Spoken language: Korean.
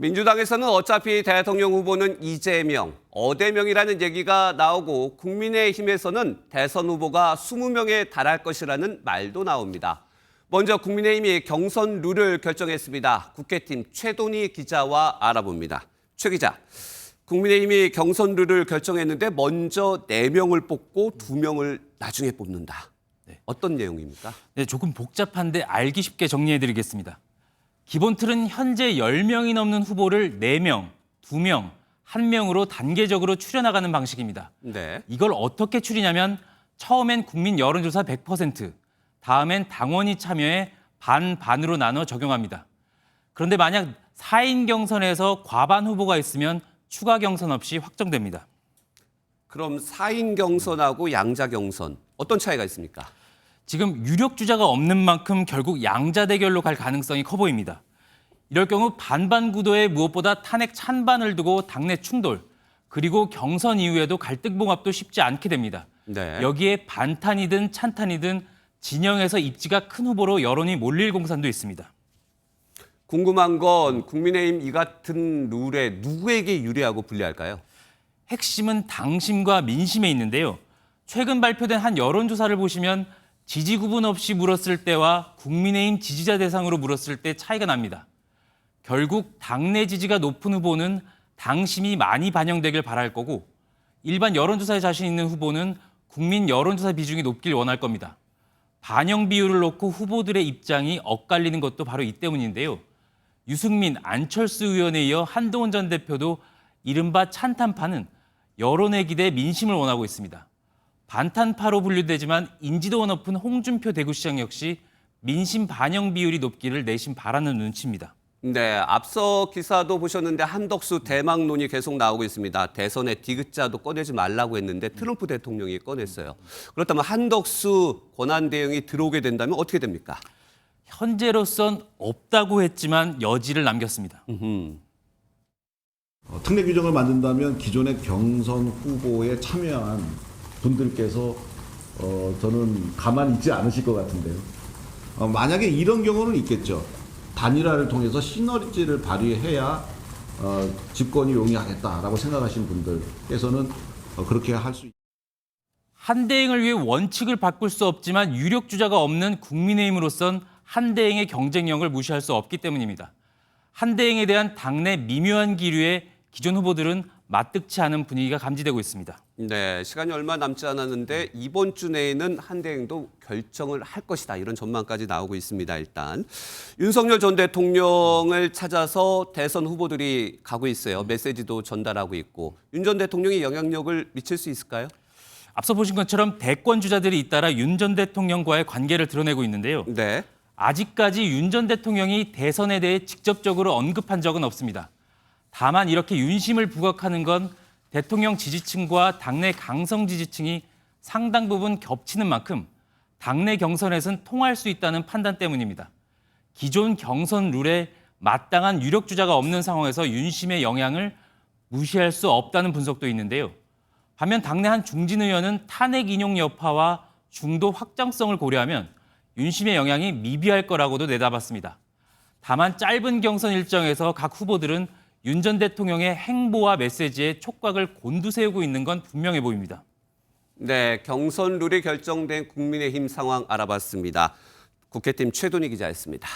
민주당에서는 어차피 대통령 후보는 이재명, 어대명이라는 얘기가 나오고 국민의힘에서는 대선 후보가 20명에 달할 것이라는 말도 나옵니다. 먼저 국민의힘이 경선 룰을 결정했습니다. 국회팀 최돈희 기자와 알아봅니다. 최 기자, 국민의힘이 경선 룰을 결정했는데 먼저 4명을 뽑고 2명을 나중에 뽑는다. 어떤 내용입니까? 네, 조금 복잡한데 알기 쉽게 정리해드리겠습니다. 기본 틀은 현재 10명이 넘는 후보를 4명, 2명, 1명으로 단계적으로 추려나가는 방식입니다. 네. 이걸 어떻게 추리냐면 처음엔 국민 여론조사 100%, 다음엔 당원이 참여해 반반으로 나눠 적용합니다. 그런데 만약 4인 경선에서 과반 후보가 있으면 추가 경선 없이 확정됩니다. 그럼 4인 경선하고 양자 경선 어떤 차이가 있습니까? 지금 유력 주자가 없는 만큼 결국 양자 대결로 갈 가능성이 커 보입니다. 이럴 경우 반반 구도에 무엇보다 탄핵 찬반을 두고 당내 충돌, 그리고 경선 이후에도 갈등봉합도 쉽지 않게 됩니다. 네. 여기에 반탄이든 찬탄이든 진영에서 입지가 큰 후보로 여론이 몰릴 공산도 있습니다. 궁금한 건 국민의힘 이 같은 룰에 누구에게 유리하고 불리할까요? 핵심은 당심과 민심에 있는데요. 최근 발표된 한 여론조사를 보시면 지지 구분 없이 물었을 때와 국민의힘 지지자 대상으로 물었을 때 차이가 납니다. 결국 당내 지지가 높은 후보는 당심이 많이 반영되길 바랄 거고 일반 여론조사에 자신 있는 후보는 국민 여론조사 비중이 높길 원할 겁니다. 반영 비율을 놓고 후보들의 입장이 엇갈리는 것도 바로 이 때문인데요. 유승민, 안철수 의원에 이어 한동훈 전 대표도 이른바 찬탄파는 여론의 기대에 민심을 원하고 있습니다. 반탄파로 분류되지만 인지도가 높은 홍준표 대구시장 역시 민심 반영 비율이 높기를 내심 바라는 눈치입니다. 네, 앞서 기사도 보셨는데 한덕수 대망론이 계속 나오고 있습니다. 대선에 디귿자도 꺼내지 말라고 했는데 트럼프 대통령이 꺼냈어요. 그렇다면 한덕수 권한 대행이 들어오게 된다면 어떻게 됩니까? 현재로선 없다고 했지만 여지를 남겼습니다. 특례 규정을 만든다면 기존의 경선 후보에 참여한 분들께서 저는 가만히 있지 않으실 것 같은데요. 만약에 이런 경우는 있겠죠. 단일화를 통해서 시너지를 발휘해야 집권이 용이하겠다라고 생각하시는 분들께서는 그렇게 할 수 있습니다. 한대행을 위해 원칙을 바꿀 수 없지만 유력 주자가 없는 국민의힘으로선 한대행의 경쟁력을 무시할 수 없기 때문입니다. 한대행에 대한 당내 미묘한 기류에 기존 후보들은 맞득치 않은 분위기가 감지되고 있습니다. 네, 시간이 얼마 남지 않았는데 이번 주 내에는 한대행도 결정을 할 것이다. 이런 전망까지 나오고 있습니다. 일단 윤석열 전 대통령을 찾아서 대선 후보들이 가고 있어요. 메시지도 전달하고 있고 윤 전 대통령이 영향력을 미칠 수 있을까요? 앞서 보신 것처럼 대권 주자들이 잇따라 윤 전 대통령과의 관계를 드러내고 있는데요. 네. 아직까지 윤 전 대통령이 대선에 대해 직접적으로 언급한 적은 없습니다. 다만 이렇게 윤심을 부각하는 건 대통령 지지층과 당내 강성 지지층이 상당 부분 겹치는 만큼 당내 경선에선 통할 수 있다는 판단 때문입니다. 기존 경선 룰에 마땅한 유력 주자가 없는 상황에서 윤심의 영향을 무시할 수 없다는 분석도 있는데요. 반면 당내 한 중진 의원은 탄핵 인용 여파와 중도 확장성을 고려하면 윤심의 영향이 미비할 거라고도 내다봤습니다. 다만 짧은 경선 일정에서 각 후보들은 윤 전 대통령의 행보와 메시지에 촉각을 곤두세우고 있는 건 분명해 보입니다. 네, 경선 룰이 결정된 국민의힘 상황 알아봤습니다. 국회팀 최돈희 기자였습니다.